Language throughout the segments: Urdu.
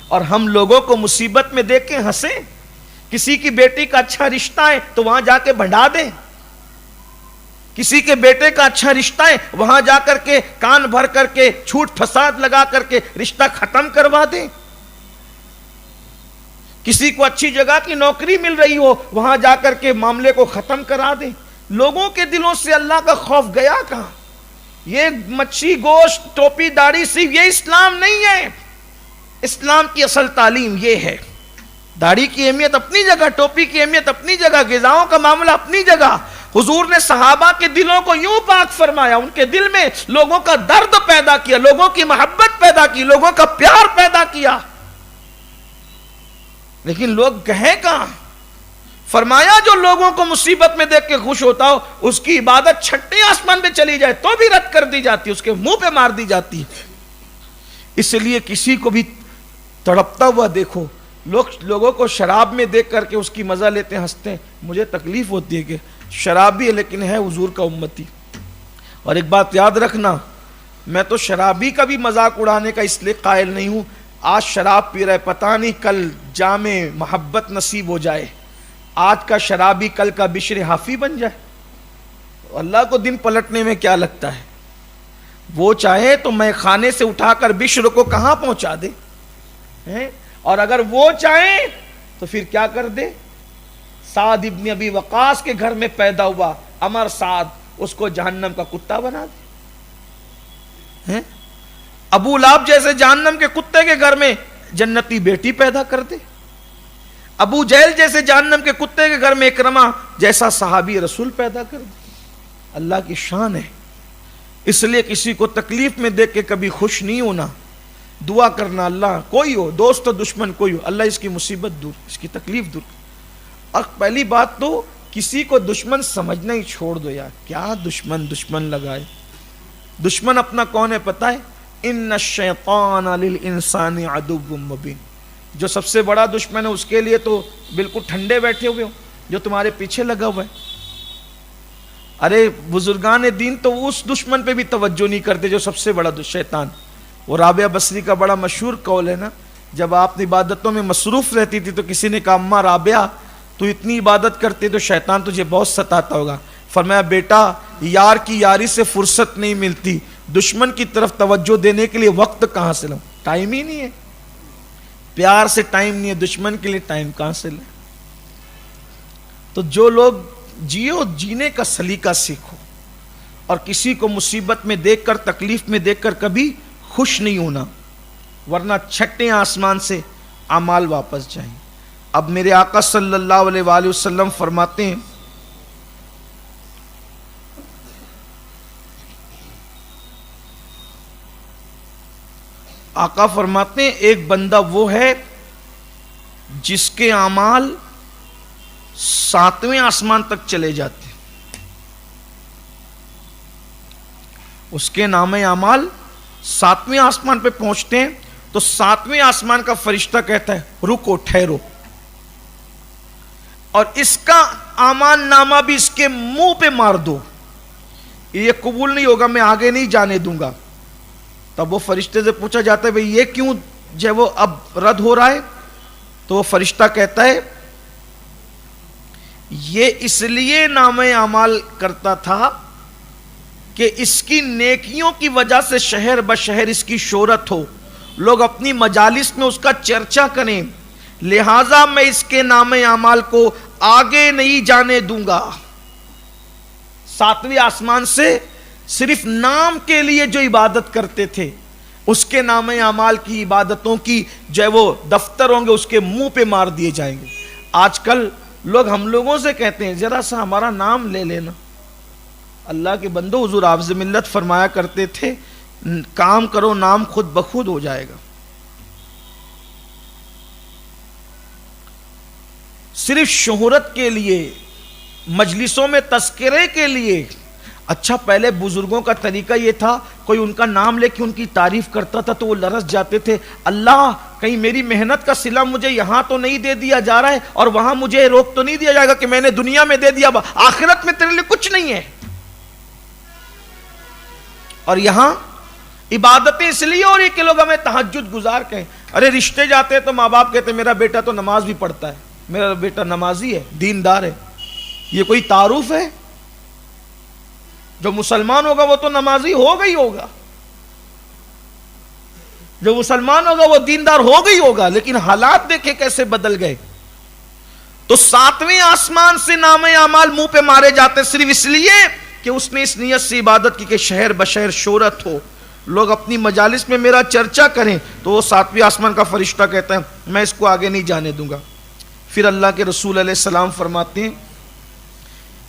اور ہم لوگوں کو مصیبت میں دیکھ کے ہنسیں. کسی کی بیٹی کا اچھا رشتہ ہے تو وہاں جا کے بڑھا دیں. کسی کے بیٹے کا اچھا رشتہ ہے وہاں جا کر کے کان بھر کر کے جھوٹ فساد لگا کر کے رشتہ ختم کروا دیں. کسی کو اچھی جگہ کی نوکری مل رہی ہو وہاں جا کر کے معاملے کو ختم کرا دیں. لوگوں کے دلوں سے اللہ کا خوف گیا کہاں؟ یہ مچھی گوشت ٹوپی داڑھی صرف یہ اسلام نہیں ہے. اسلام کی اصل تعلیم یہ ہے. داڑھی کی اہمیت اپنی جگہ، ٹوپی کی اہمیت اپنی جگہ، غذاؤں کا معاملہ اپنی جگہ. حضور نے صحابہ کے دلوں کو یوں پاک فرمایا، ان کے دل میں لوگوں کا درد پیدا کیا، لوگوں کی محبت پیدا کی، لوگوں کا پیار پیدا کیا. لیکن لوگ گئے کہاں؟ فرمایا جو لوگوں کو مصیبت میں دیکھ کے خوش ہوتا ہو اس کی عبادت چھٹے آسمان پہ چلی جائے تو بھی رد کر دی جاتی، اس کے منہ پہ مار دی جاتی. اس لیے کسی کو بھی تڑپتا ہوا دیکھو. لوگوں کو شراب میں دیکھ کر کے اس کی مزہ لیتے ہیں، ہنستے ہیں. مجھے تکلیف ہوتی ہے کہ شرابی ہے لیکن ہے حضور کا امتی. اور ایک بات یاد رکھنا، میں تو شرابی کا بھی مذاق اڑانے کا اس لیے قائل نہیں ہوں. آج شراب پی رہے، پتہ نہیں کل جام محبت نصیب ہو جائے. آج کا شرابی کل کا بشر حافی بن جائے. اللہ کو دن پلٹنے میں کیا لگتا ہے؟ وہ چاہے تو میں خانے سے اٹھا کر بشر کو کہاں پہنچا دے، اور اگر وہ چاہے تو پھر کیا کر دے. سعد ابن ابی وقاص کے گھر میں پیدا ہوا امر سعد، اس کو جہنم کا کتا بنا دے. ابو لہب جیسے جہنم کے کتے کے گھر میں جنتی بیٹی پیدا کر دے. ابو جہل جیسے جہنم کے کتے کے گھر میں اکرمہ جیسا صحابی رسول پیدا کر دے. اللہ کی شان ہے. اس لیے کسی کو تکلیف میں دیکھ کے کبھی خوش نہیں ہونا. دعا کرنا اللہ کوئی ہو، دوست و دشمن کوئی ہو، اللہ اس کی مصیبت دور، اس کی تکلیف دور. اور پہلی بات تو کسی کو دشمن سمجھنا ہی چھوڑ دو یار. کیا دشمن لگائے؟ دشمن اپنا کون ہے پتہ ہے؟ ان الشیطان للانسان عدو مبین. جو سب سے بڑا دشمن ہے اس کے لیے تو بالکل ٹھنڈے بیٹھے ہوئے ہو جو تمہارے پیچھے لگا ہوا ہے. ارے بزرگان دین تو اس دشمن پہ بھی توجہ نہیں کرتے جو سب سے بڑا شیطان. وہ رابعہ بصری کا بڑا مشہور قول ہے نا، جب آپ عبادتوں میں مصروف رہتی تھی تو کسی نے کہا اماں رابعہ تو اتنی عبادت کرتے تو شیطان تجھے بہت ستاتا ہوگا. فرمایا بیٹا یار کی یاری سے فرصت نہیں ملتی، دشمن کی طرف توجہ دینے کے لیے وقت کہاں سے لوں؟ ٹائم ہی نہیں ہے. پیار سے ٹائم نہیں ہے، دشمن کے لیے ٹائم کہاں سے لیں؟ تو جو لوگ جیو جینے کا سلیقہ سیکھو، اور کسی کو مصیبت میں دیکھ کر تکلیف میں دیکھ کر کبھی خوش نہیں ہونا، ورنہ چھٹے آسمان سے اعمال واپس جائیں. اب میرے آقا صلی اللہ علیہ وآلہ وسلم فرماتے ہیں آقا فرماتے ہیں ایک بندہ وہ ہے جس کے اعمال 7ویں آسمان تک چلے جاتے ہیں. اس کے نام اعمال 7ویں آسمان پہ پہنچتے ہیں تو 7ویں آسمان کا فرشتہ کہتا ہے رکو ٹھہرو، اور اس کا اعمال نامہ بھی اس کے منہ پہ مار دو، یہ قبول نہیں ہوگا، میں آگے نہیں جانے دوں گا. تب وہ فرشتے سے پوچھا جاتا ہے بھئی یہ کیوں جب وہ اب رد ہو رہا ہے؟ تو وہ فرشتہ کہتا ہے یہ اس لیے نام اعمال کرتا تھا کہ اس کی نیکیوں کی وجہ سے شہر بشہر اس کی شہرت ہو، لوگ اپنی مجالس میں اس کا چرچا کریں، لہٰذا میں اس کے نام اعمال کو آگے نہیں جانے دوں گا. 7ویں آسمان سے صرف نام کے لیے جو عبادت کرتے تھے اس کے نام اعمال کی عبادتوں کی جو ہے وہ دفتر ہوں گے اس کے منہ پہ مار دیے جائیں گے. آج کل لوگ ہم لوگوں سے کہتے ہیں ذرا سا ہمارا نام لے لینا. اللہ کے بندو حضور حافظ ملت فرمایا کرتے تھے کام کرو نام خود بخود ہو جائے گا. صرف شہرت کے لیے، مجلسوں میں تذکرے کے لیے. اچھا پہلے بزرگوں کا طریقہ یہ تھا کوئی ان کا نام لے کے ان کی تعریف کرتا تھا تو وہ لرز جاتے تھے، اللہ کہیں میری محنت کا صلہ مجھے یہاں تو نہیں دے دیا جا رہا ہے اور وہاں مجھے روک تو نہیں دیا جائے گا کہ میں نے دنیا میں دے دیا آخرت میں تیرے لیے کچھ نہیں ہے. اور یہاں عبادتیں اس لیے ہو رہی کہ لوگ ہمیں تہجد گزار کہیں. ارے رشتے جاتے تو ماں باپ کہتے میرا بیٹا تو نماز بھی پڑھتا ہے، میرا بیٹا نمازی ہے، دیندار ہے. یہ کوئی تعارف ہے؟ جو مسلمان ہوگا وہ تو نمازی ہوگا ہی ہوگا، جو مسلمان ہوگا وہ دیندار ہوگا ہی ہوگا. لیکن حالات دیکھے کیسے بدل گئے. تو ساتویں آسمان سے نام اعمال منہ پہ مارے جاتے صرف اس لیے کہ اس نے اس نیت سے عبادت کی کہ شہر بشہر شہرت ہو، لوگ اپنی مجالس میں میرا چرچا کریں. تو وہ ساتویں آسمان کا فرشتہ کہتا ہے میں اس کو آگے نہیں جانے دوں گا. پھر اللہ کے رسول علیہ السلام فرماتے ہیں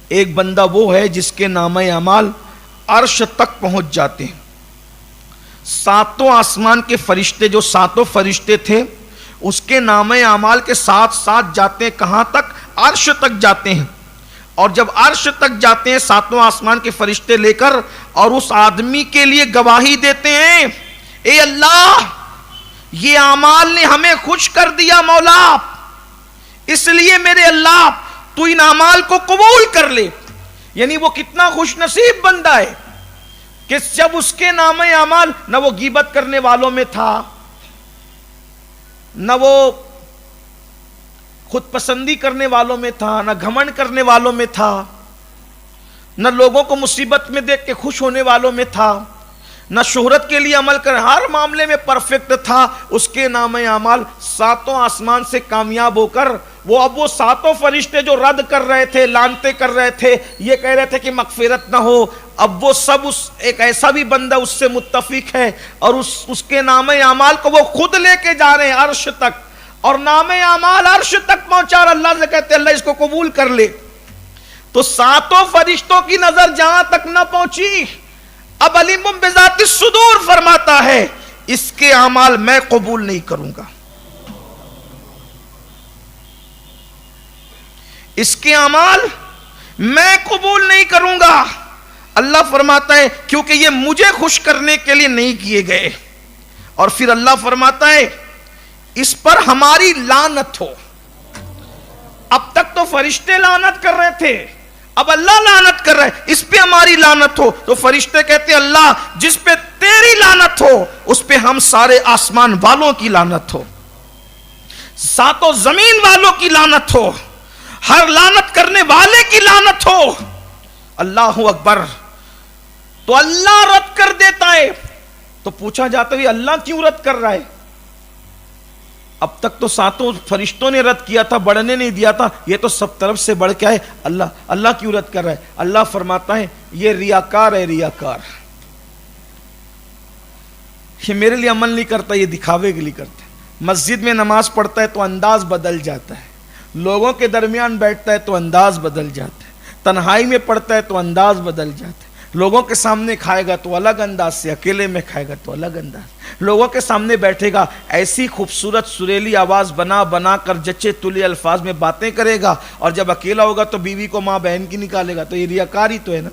ایک بندہ وہ ہے جس کے نام اعمال عرش تک پہنچ جاتے ہیں. ساتوں آسمان کے فرشتے جو ساتوں فرشتے تھے اس کے نام اعمال کے ساتھ ساتھ جاتے ہیں کہاں تک؟ عرش تک جاتے ہیں. اور جب عرش تک جاتے ہیں ساتوں آسمان کے فرشتے لے کر اور اس آدمی کے لیے گواہی دیتے ہیں اے اللہ یہ اعمال نے ہمیں خوش کر دیا مولا، اس لیے میرے اللہ تو ان اعمال کو قبول کر لے. یعنی وہ کتنا خوش نصیب بندہ ہے کہ جب اس کے نام اعمال نہ وہ غیبت کرنے والوں میں تھا، نہ وہ خود پسندی کرنے والوں میں تھا، نہ گھمنڈ کرنے والوں میں تھا، نہ لوگوں کو مصیبت میں دیکھ کے خوش ہونے والوں میں تھا، نہ شہرت کے لیے عمل کر، ہر معاملے میں پرفیکٹ تھا. اس کے نام اعمال ساتوں آسمان سے کامیاب ہو کر وہ ساتوں فرشتے جو رد کر رہے تھے، لانتے کر رہے تھے، یہ کہہ رہے تھے کہ مغفرت نہ ہو، اب وہ سب ایک ایسا بھی بندہ اس سے متفق ہے اور اس کے نام اعمال کو وہ خود لے کے جا رہے ہیں عرش تک. اور نام اعمال عرش تک پہنچا اور اللہ سے کہتے اللہ اس کو قبول کر لے. تو ساتوں فرشتوں کی نظر جہاں تک نہ پہنچی، اب علیم بذات الصدور فرماتا ہے اس کے اعمال میں قبول نہیں کروں گا، اس کے اعمال میں قبول نہیں کروں گا. اللہ فرماتا ہے کیونکہ یہ مجھے خوش کرنے کے لیے نہیں کیے گئے. اور پھر اللہ فرماتا ہے اس پر ہماری لعنت ہو. اب تک تو فرشتے لعنت کر رہے تھے، اب اللہ لعنت کر رہا ہے، اس پہ ہماری لعنت ہو. تو فرشتے کہتے ہیں اللہ جس پہ تیری لعنت ہو اس پہ ہم سارے آسمان والوں کی لعنت ہو، ساتوں زمین والوں کی لعنت ہو، ہر لعنت کرنے والے کی لعنت ہو. اللہ اکبر. تو اللہ رد کر دیتا ہے. تو پوچھا جاتا ہے اللہ کیوں رد کر رہا ہے؟ اب تک تو ساتوں فرشتوں نے رد کیا تھا، بڑھنے نہیں دیا تھا، یہ تو سب طرف سے بڑھ کے آئے. اللہ کیوں رد کر رہا ہے؟ اللہ فرماتا ہے یہ ریاکار ہے، ریاکار. یہ میرے لیے عمل نہیں کرتا، یہ دکھاوے کے لیے کرتا ہے. مسجد میں نماز پڑھتا ہے تو انداز بدل جاتا ہے، لوگوں کے درمیان بیٹھتا ہے تو انداز بدل جاتا ہے، تنہائی میں پڑھتا ہے تو انداز بدل جاتا ہے، لوگوں کے سامنے کھائے گا تو الگ انداز سے، اکیلے میں کھائے گا تو الگ انداز، لوگوں کے سامنے بیٹھے گا ایسی خوبصورت سریلی آواز بنا بنا کر جچے تلے الفاظ میں باتیں کرے گا، اور جب اکیلا ہوگا تو بیوی کو ماں بہن کی نکالے گا. تو یہ ریاکاری تو ہے نا،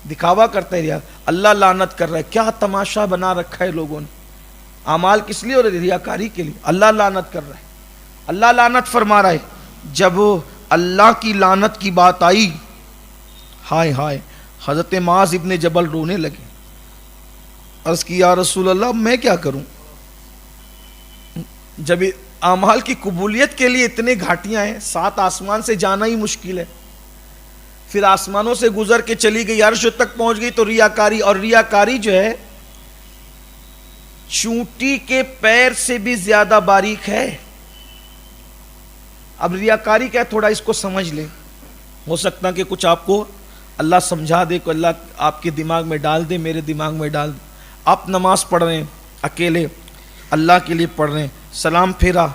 دکھاوا کرتا ہے ریا. اللہ لعنت کر رہا ہے. کیا تماشا بنا رکھا ہے لوگوں نے. اعمال کس لیے؟ اور ریاکاری کے لیے. اللہ لعنت کر رہا ہے، اللہ لعنت فرما رہا ہے. جب اللہ کی لعنت کی بات آئی، ہائے ہائے، حضرت معاذ ابن جبل رونے لگے. عرض کی یا رسول اللہ میں کیا کروں؟ جب اعمال کی قبولیت کے لیے اتنے گھاٹیاں ہیں، 7 آسمان سے جانا ہی مشکل ہے، پھر آسمانوں سے گزر کے چلی گئی، عرش تک پہنچ گئی، تو ریاکاری. اور ریاکاری جو ہے چونٹی کے پیر سے بھی زیادہ باریک ہے. اب ریاکاری کیا ہے تھوڑا اس کو سمجھ لیں. ہو سکتا کہ کچھ آپ کو اللہ سمجھا دے، کہ اللہ آپ کے دماغ میں ڈال دے، میرے دماغ میں ڈال دے. آپ نماز پڑھ رہے ہیں اکیلے، اللہ کے لیے پڑھ رہے ہیں، سلام پھیرا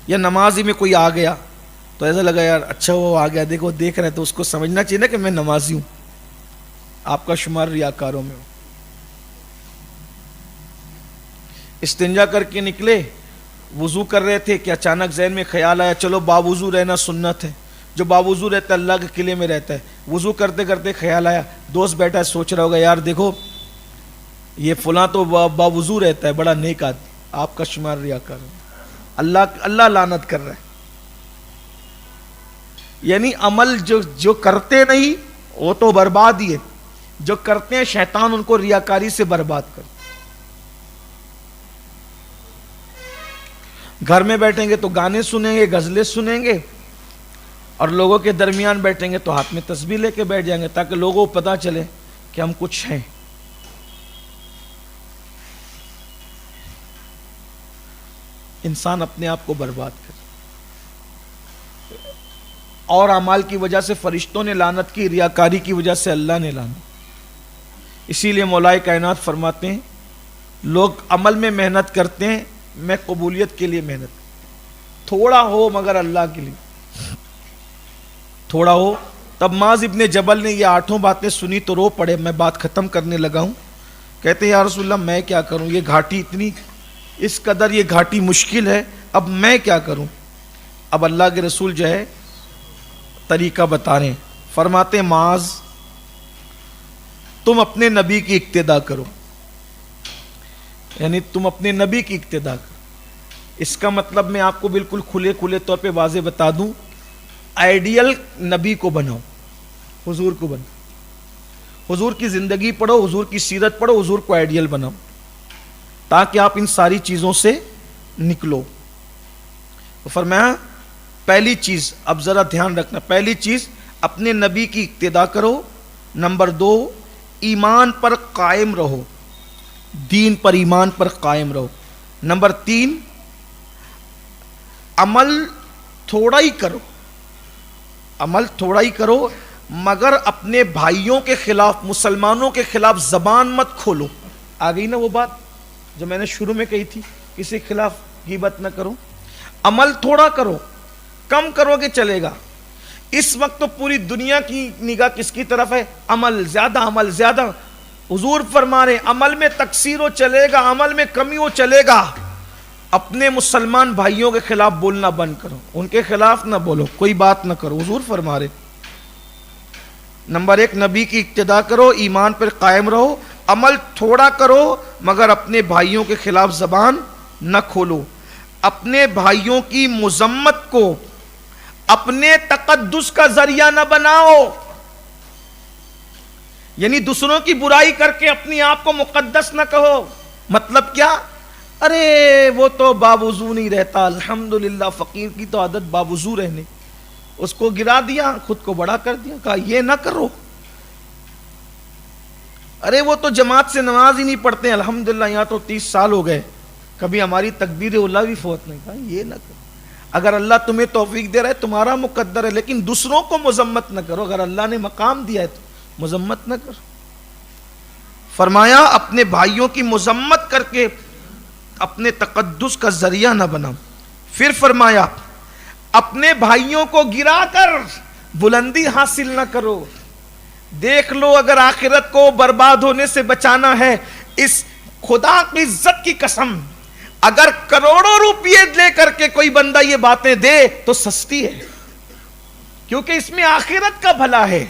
یا نماز ہی میں کوئی آ گیا تو ایسا لگا یار اچھا وہ آ گیا، دیکھو دیکھ رہے، تو اس کو سمجھنا چاہیے نا کہ میں نمازی ہوں. آپ کا شمار ریاکاروں میں ہو. استنجا کر کے نکلے، وضو کر رہے تھے کہ اچانک ذہن میں خیال آیا چلو باوضو رہنا سنت ہے. جو باوضو رہتا ہے اللہ کے قلعے میں رہتا ہے. وضو کرتے کرتے خیال آیا، دوست بیٹھا ہے سوچ رہا ہوگا یار دیکھو یہ فلاں تو باوضو رہتا ہے، بڑا نیک آدمی. آپ کا شمار ریاکار. اللہ لعنت کر رہا ہے. یعنی عمل جو کرتے نہیں وہ تو برباد ہی ہے، جو کرتے ہیں شیطان ان کو ریاکاری سے برباد کر. گھر میں بیٹھیں گے تو گانے سنیں گے، غزلیں سنیں گے، اور لوگوں کے درمیان بیٹھیں گے تو ہاتھ میں تسبیح لے کے بیٹھ جائیں گے تاکہ لوگوں کو پتہ چلے کہ ہم کچھ ہیں۔ انسان اپنے آپ کو برباد کر، اور اعمال کی وجہ سے فرشتوں نے لعنت کی، ریاکاری کی وجہ سے اللہ نے لعنت۔ اسی لیے مولا کائنات فرماتے ہیں لوگ عمل میں محنت کرتے ہیں، میں قبولیت کے لیے محنت، تھوڑا ہو مگر اللہ کے لیے تھوڑا ہو۔ تب معاذ ابن جبل نے یہ 8 باتیں سنی تو رو پڑے۔ میں بات ختم کرنے لگا ہوں۔ کہتے ہیں یا رسول اللہ میں کیا کروں، یہ گھاٹی اتنی، اس قدر یہ گھاٹی مشکل ہے، اب میں کیا کروں؟ اب اللہ کے رسول جو ہے طریقہ بتا رہے ہیں، فرماتے ہیں معاذ تم اپنے نبی کی اقتدا کرو، یعنی تم اپنے نبی کی اقتدا کرو۔ اس کا مطلب میں آپ کو بالکل کھلے طور پہ واضح بتا دوں، آئیڈیل نبی کو بناؤ، حضور کو بناؤ، حضور کی زندگی پڑھو، حضور کی سیرت پڑھو، حضور کو آئیڈیل بناؤ تاکہ آپ ان ساری چیزوں سے نکلو۔ تو فرمایا پہلی چیز، اب ذرا دھیان رکھنا، پہلی چیز اپنے نبی کی اقتدا کرو، نمبر 2 ایمان پر قائم رہو، دین پر ایمان پر قائم رہو، نمبر 3 عمل تھوڑا ہی کرو، عمل تھوڑا ہی کرو مگر اپنے بھائیوں کے خلاف، مسلمانوں کے خلاف زبان مت کھولو۔ آ گئی نا وہ بات جو میں نے شروع میں کہی تھی، کسی کے خلاف غیبت نہ کرو، عمل تھوڑا کرو، کم کرو گے چلے گا۔ اس وقت تو پوری دنیا کی نگاہ کس کی طرف ہے؟ عمل زیادہ، عمل زیادہ۔ حضور فرما رہے عمل میں تقصیر ہو چلے گا، عمل میں کمی ہو چلے گا، اپنے مسلمان بھائیوں کے خلاف بولنا بند کرو، ان کے خلاف نہ بولو، کوئی بات نہ کرو۔ حضور فرما رہے نمبر 1 نبی کی اقتدا کرو، ایمان پر قائم رہو، عمل تھوڑا کرو مگر اپنے بھائیوں کے خلاف زبان نہ کھولو، اپنے بھائیوں کی مذمت کو اپنے تقدس کا ذریعہ نہ بناؤ، یعنی دوسروں کی برائی کر کے اپنی آپ کو مقدس نہ کہو۔ مطلب کیا؟ ارے وہ تو باوضو نہیں رہتا، الحمدللہ فقیر کی تو عادت باوضو رہنے، اس کو گرا دیا، خود کو بڑا کر دیا، کہا یہ نہ کرو۔ ارے وہ تو جماعت سے نماز ہی نہیں پڑھتے، الحمدللہ یہاں تو 30 سال ہو گئے، کبھی ہماری تکبیر اولیٰ بھی فوت نہیں، کہا یہ نہ کرو۔ اگر اللہ تمہیں توفیق دے رہا ہے تمہارا مقدر ہے، لیکن دوسروں کو مذمت نہ کرو، اگر اللہ نے مقام دیا ہے تو مذمت نہ کرو۔ فرمایا اپنے بھائیوں کی مذمت کر کے اپنے تقدس کا ذریعہ نہ بناؤ۔ پھر فرمایا اپنے بھائیوں کو گرا کر بلندی حاصل نہ کرو۔ دیکھ لو اگر آخرت کو برباد ہونے سے بچانا ہے، اس خدا کی عزت کی قسم، اگر کروڑوں روپیے لے کر کے کوئی بندہ یہ باتیں دے تو سستی ہے، کیونکہ اس میں آخرت کا بھلا ہے،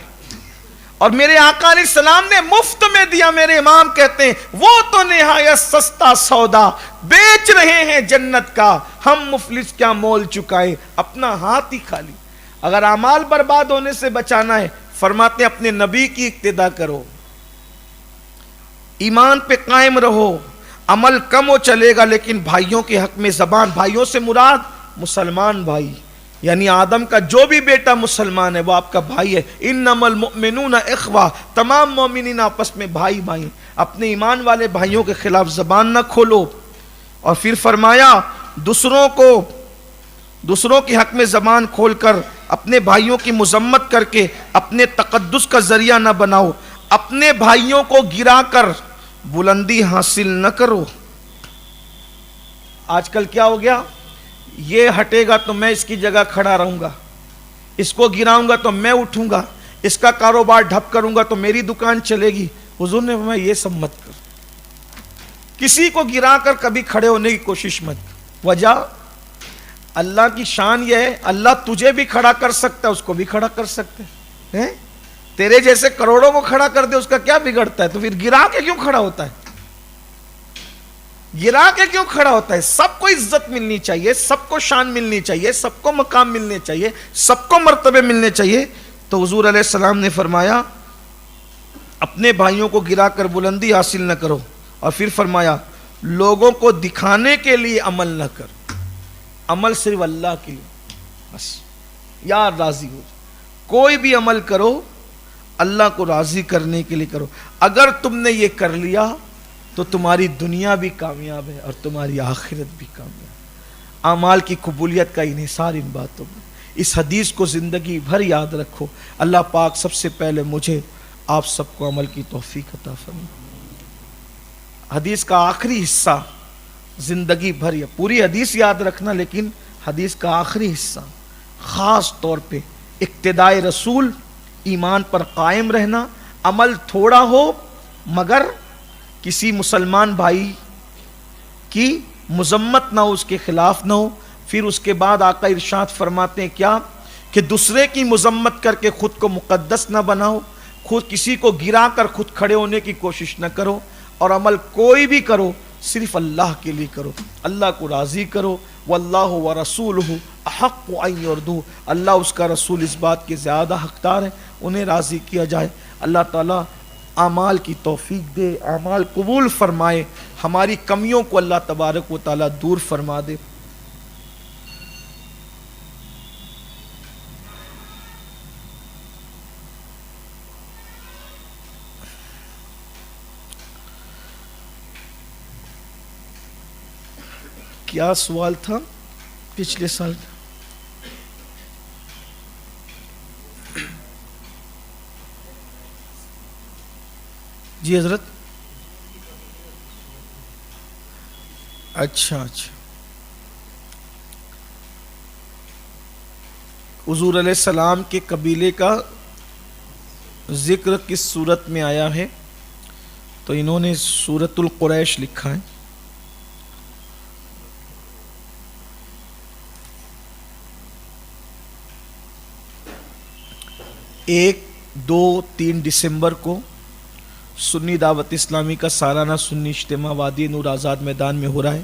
اور میرے آقا علیہ السلام نے مفت میں دیا۔ میرے امام کہتے ہیں وہ تو نہایت سستا سودا بیچ رہے ہیں جنت کا، ہم مفلس کیا مول چکائے، اپنا ہاتھ ہی خالی۔ اگر اعمال برباد ہونے سے بچانا ہے، فرماتے ہیں اپنے نبی کی اقتدا کرو، ایمان پہ قائم رہو، عمل کم ہو چلے گا لیکن بھائیوں کے حق میں زبان، بھائیوں سے مراد مسلمان بھائی، یعنی آدم کا جو بھی بیٹا مسلمان ہے وہ آپ کا بھائی ہے۔ انما المؤمنون اخوہ، تمام مومنین آپس میں بھائی بھائی، اپنے ایمان والے بھائیوں کے خلاف زبان نہ کھولو۔ اور پھر فرمایا دوسروں کے حق میں زبان کھول کر اپنے بھائیوں کی مذمت کر کے اپنے تقدس کا ذریعہ نہ بناؤ، اپنے بھائیوں کو گرا کر بلندی حاصل نہ کرو۔ آج کل کیا ہو گیا؟ یہ ہٹے گا تو میں اس کی جگہ کھڑا رہوں گا، اس کو گراؤں گا تو میں اٹھوں گا، اس کا کاروبار ڈھپ کروں گا تو میری دکان چلے گی۔ حضور نے فرمایا یہ سب مت کر، کسی کو گرا کر کبھی کھڑے ہونے کی کوشش مت کر۔ وجہ اللہ کی شان یہ ہے، اللہ تجھے بھی کھڑا کر سکتا ہے، اس کو بھی کھڑا کر سکتا ہے۔ تیرے جیسے کروڑوں کو کھڑا کر دے اس کا کیا بگڑتا ہے؟ تو پھر گرا کے کیوں کھڑا ہوتا ہے؟ گرا کے کیوں کھڑا ہوتا ہے؟ سب کو عزت ملنی چاہیے، سب کو شان ملنی چاہیے، سب کو مقام ملنے چاہیے، سب کو مرتبے ملنے چاہیے۔ تو حضور علیہ السلام نے فرمایا اپنے بھائیوں کو گرا کر بلندی حاصل نہ کرو، اور پھر فرمایا لوگوں کو دکھانے کے لیے عمل نہ کر، عمل صرف اللہ کے لیے، بس یار راضی ہو جائے. کوئی بھی عمل کرو اللہ کو راضی کرنے کے لیے کرو. اگر تم نے یہ کر لیا تو تمہاری دنیا بھی کامیاب ہے اور تمہاری آخرت بھی کامیاب ہے. اعمال کی قبولیت کا انحصار ان باتوں میں. اس حدیث کو زندگی بھر یاد رکھو. اللہ پاک سب سے پہلے مجھے آپ سب کو عمل کی توفیق عطا فرمائے. حدیث کا آخری حصہ زندگی بھر، یا پوری حدیث یاد رکھنا، لیکن حدیث کا آخری حصہ خاص طور پہ اقتداء رسول، ایمان پر قائم رہنا، عمل تھوڑا ہو مگر کسی مسلمان بھائی کی مذمت نہ ہو، اس کے خلاف نہ ہو. پھر اس کے بعد آقا ارشاد فرماتے ہیں کیا کہ دوسرے کی مذمت کر کے خود کو مقدس نہ بناؤ، خود کسی کو گرا کر خود کھڑے ہونے کی کوشش نہ کرو، اور عمل کوئی بھی کرو صرف اللہ کے لیے کرو، اللہ کو راضی کرو. واللہ ورسولہ احق ان یرضوہ، اللہ اس کا رسول اس بات کے زیادہ حقدار ہے انہیں راضی کیا جائے. اللہ تعالیٰ اعمال کی توفیق دے، اعمال قبول فرمائے، ہماری کمیوں کو اللہ تبارک و تعالیٰ دور فرما دے. کیا سوال تھا پچھلے سال؟ جی حضرت. اچھا حضور علیہ السلام کے قبیلے کا ذکر کس صورت میں آیا ہے؟ تو انہوں نے سورۃ القریش لکھا ہے. 1، 2، 3 دسمبر کو سنی دعوت اسلامی کا سالانہ سنی اجتماع وادی نور آزاد میدان میں ہو رہا ہے.